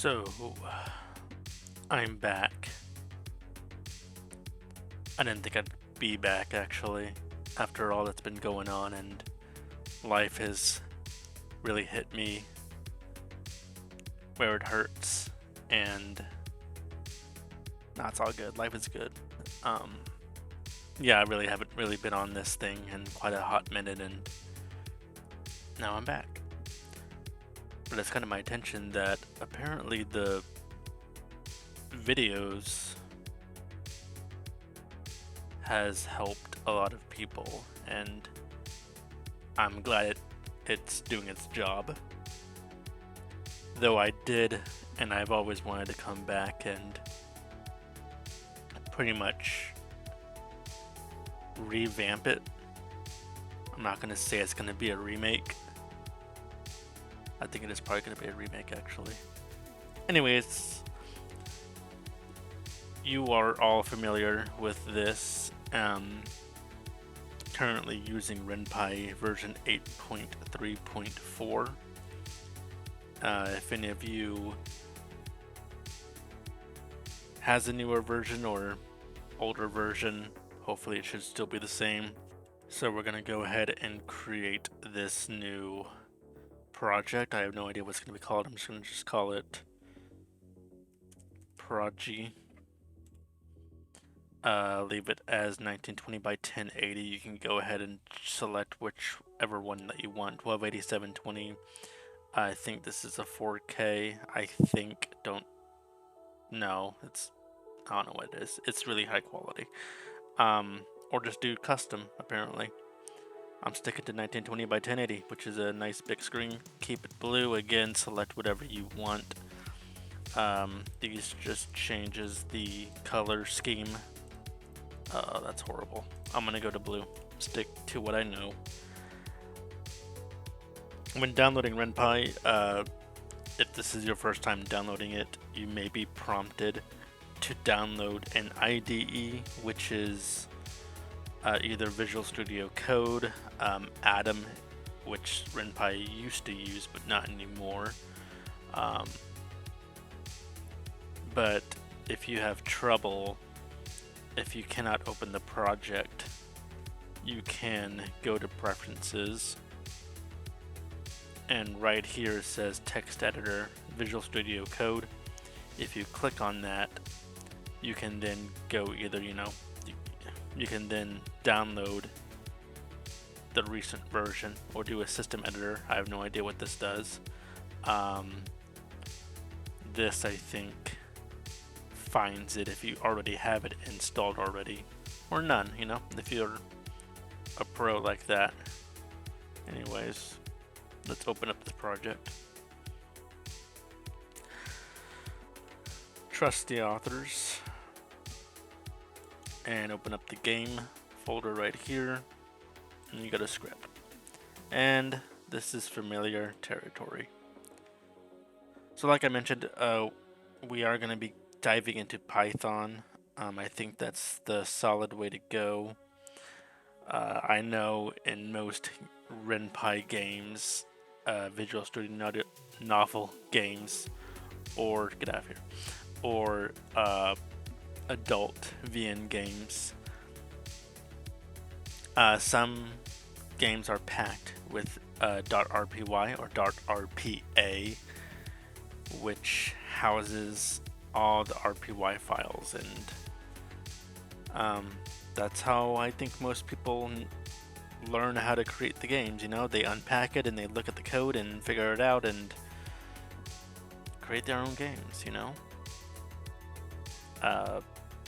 So, I'm back. I didn't think I'd be back actually, after all that's been going on, and life has really hit me where it hurts, and no, it's all good. Life is good. Um, yeah, I really haven't really been on this thing in quite a hot minute, and now I'm back. But it's kind of my attention that apparently the videos has helped a lot of people, and I'm glad it's doing its job. Though I did, and I've always wanted to come back and pretty much revamp it. I'm not going to say it's going to be a remake. I think it is probably going to be a remake, actually. Anyways, you are all familiar with this. Currently using Ren'Py version 8.3.4. If any of you has a newer version or older version, hopefully it should still be the same. So we're gonna go ahead and create this new project. I have no idea what it's gonna be called. I'm just gonna call it Progy. Leave it as 1920 by 1080. You can go ahead and select whichever one that you want. 1280, 720. I think this is a 4K. I don't know. I don't know what it is. It's really high quality. Or just do custom, apparently. I'm sticking to 1920 by 1080, which is a nice big screen. Keep it blue. Again, select whatever you want. These just changes the color scheme. That's horrible. I'm gonna go to blue. Stick to what I know. When downloading Ren'Py, if this is your first time downloading it, you may be prompted to download an IDE, which is either Visual Studio Code, Atom, which Ren'Py used to use but not anymore. But if you have trouble, if you cannot open the project, you can go to Preferences, and right here it says Text Editor, Visual Studio Code. If you click on that, you can then go either, you can then download the recent version or do a system editor. I have no idea what this does. This, I think, finds it if you already have it installed already, or none, if you're a pro like that. Anyways, let's open up this project. Trust the authors, and open up the game folder right here, and you got a script. And this is familiar territory. So like I mentioned, we are going to be diving into Python. I think that's the solid way to go. I know in most Ren'Py games, Visual Studio novel games, or get out of here, or adult VN games, some games are packed with .rpy or .rpa, which houses all the RPY files, and that's how I think most people learn how to create the games. They unpack it and they look at the code and figure it out and create their own games.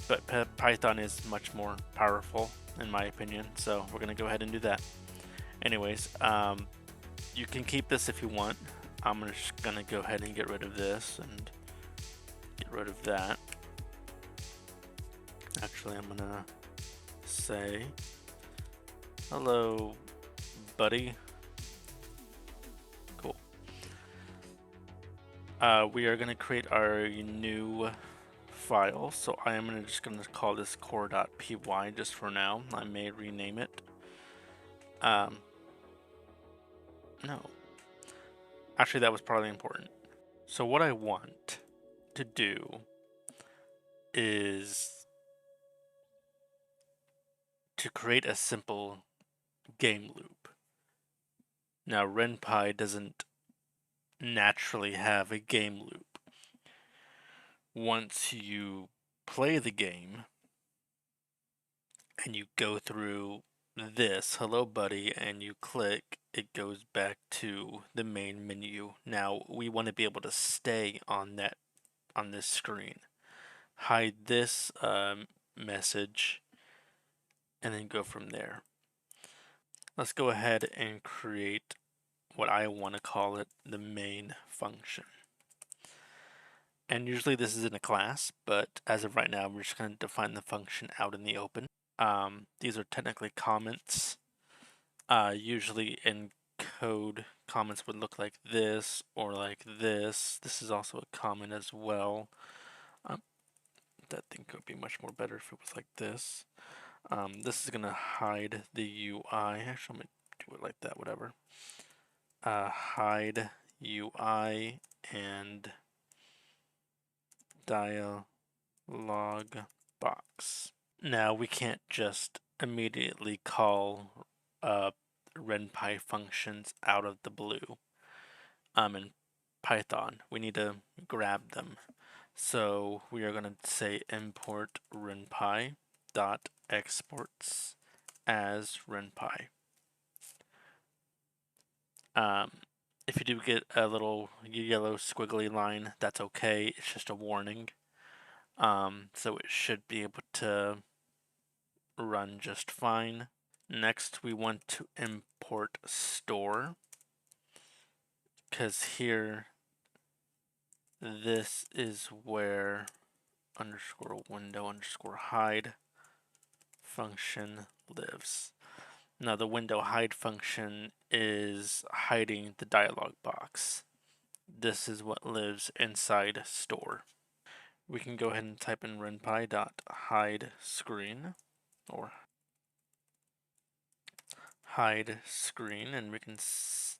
But Python is much more powerful in my opinion, so we're gonna go ahead and do that. Anyways, you can keep this if you want. I'm just gonna go ahead and get rid of this and get rid of that. Actually, I'm gonna say hello, buddy. Cool. We are gonna create our new file, so I am just gonna call this core.py just for now. I may rename it. No. Actually, that was probably important. So what I want to do is to create a simple game loop. Now, Ren'Py doesn't naturally have a game loop. Once you play the game and you go through this hello buddy and you click, it goes back to the main menu. Now we want to be able to stay on this screen. Hide this message and then go from there. Let's go ahead and create what I want to call it, the main function. And usually this is in a class, but as of right now, we're just going to define the function out in the open. These are technically comments. Usually in code, comments would look like this or like this. This is also a comment as well. That thing could be much more better if it was like this. This is going to hide the UI. Actually, I'm going to do it like that, whatever. Hide UI and dialog box. Now we can't just immediately call Ren'Py functions out of the blue in Python. We need to grab them. So we are going to say import Ren'Py dot exports as Ren'Py. If you do get a little yellow squiggly line, that's okay. It's just a warning. So it should be able to run just fine. Next, we want to import store, because here, this is where underscore window underscore hide function lives. Now the window hide function is hiding the dialog box. This is what lives inside store. We can go ahead and type in renpy.hide screen or hide screen, and we can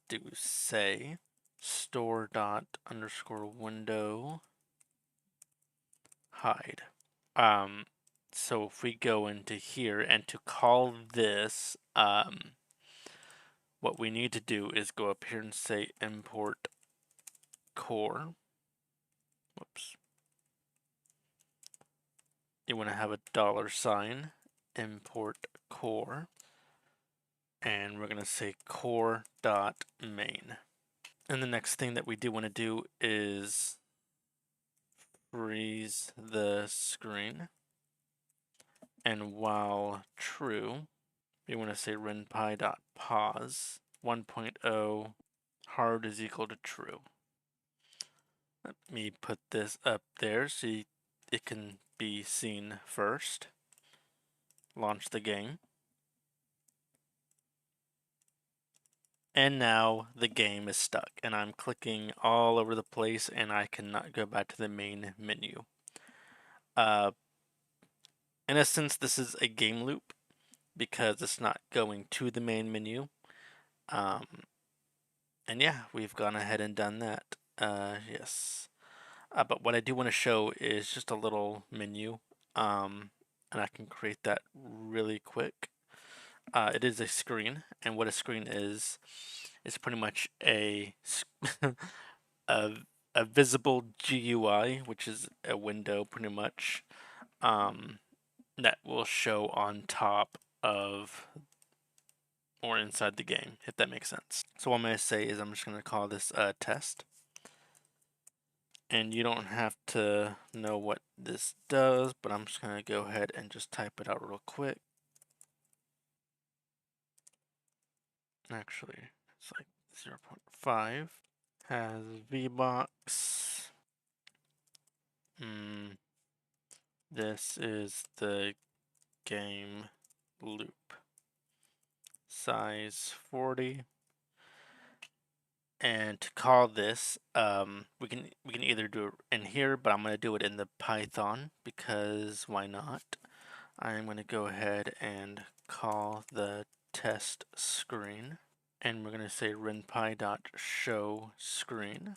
do say store dot underscore window hide. So if we go into here and to call this, what we need to do is go up here and say import core. Whoops. You want to have a $sign import core, and we're going to say core dot main. And the next thing that we do want to do is freeze the screen, and while true, we want to say renpy.pause 1.0 hard is equal to true. Let me put this up there so it can be seen first. Launch the game. And now the game is stuck and I'm clicking all over the place and I cannot go back to the main menu. In a sense, this is a game loop because it's not going to the main menu. And yeah, we've gone ahead and done that. Yes. But what I do want to show is just a little menu. And I can create that really quick. It is a screen, and what a screen is pretty much a a visible GUI, which is a window pretty much, that will show on top of or inside the game, if that makes sense. So what I'm going to say is I'm just going to call this a test. And you don't have to know what this does, but I'm just going to go ahead and just type it out real quick. Actually, it's like 0.5. Has VBox. This is the game loop. Size 40. And to call this, we can either do it in here, but I'm going to do it in the Python because why not? I'm going to go ahead and call the test screen, and we're going to say renpy.show screen.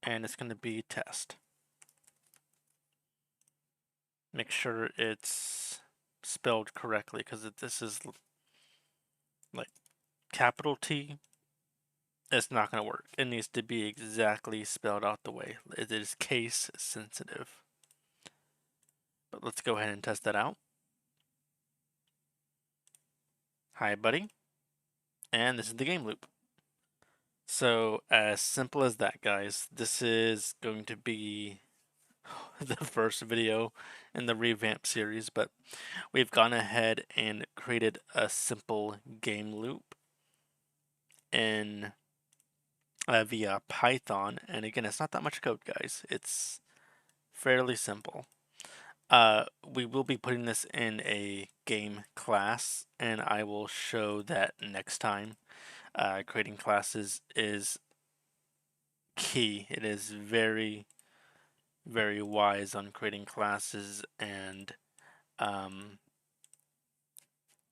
and it's going to be test. Make sure it's spelled correctly, because if this is like capital T, it's not going to work. It needs to be exactly spelled out the way. It is case sensitive. But let's go ahead and test that out. Hi, buddy. And this is the game loop. So, as simple as that, guys. This is going to be the first video in the revamp series, but we've gone ahead and created a simple game loop in via Python. And again, it's not that much code, guys. It's fairly simple. We will be putting this in a game class, and I will show that next time. Creating classes is key. It is very, very wise on creating classes and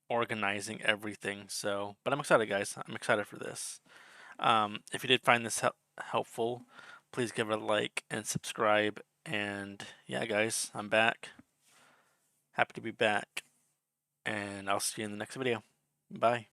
organizing everything. So, but I'm excited, guys. I'm excited for this. If you did find this helpful, please give it a like and subscribe. And yeah, guys, I'm back. Happy to be back. And I'll see you in the next video. Bye.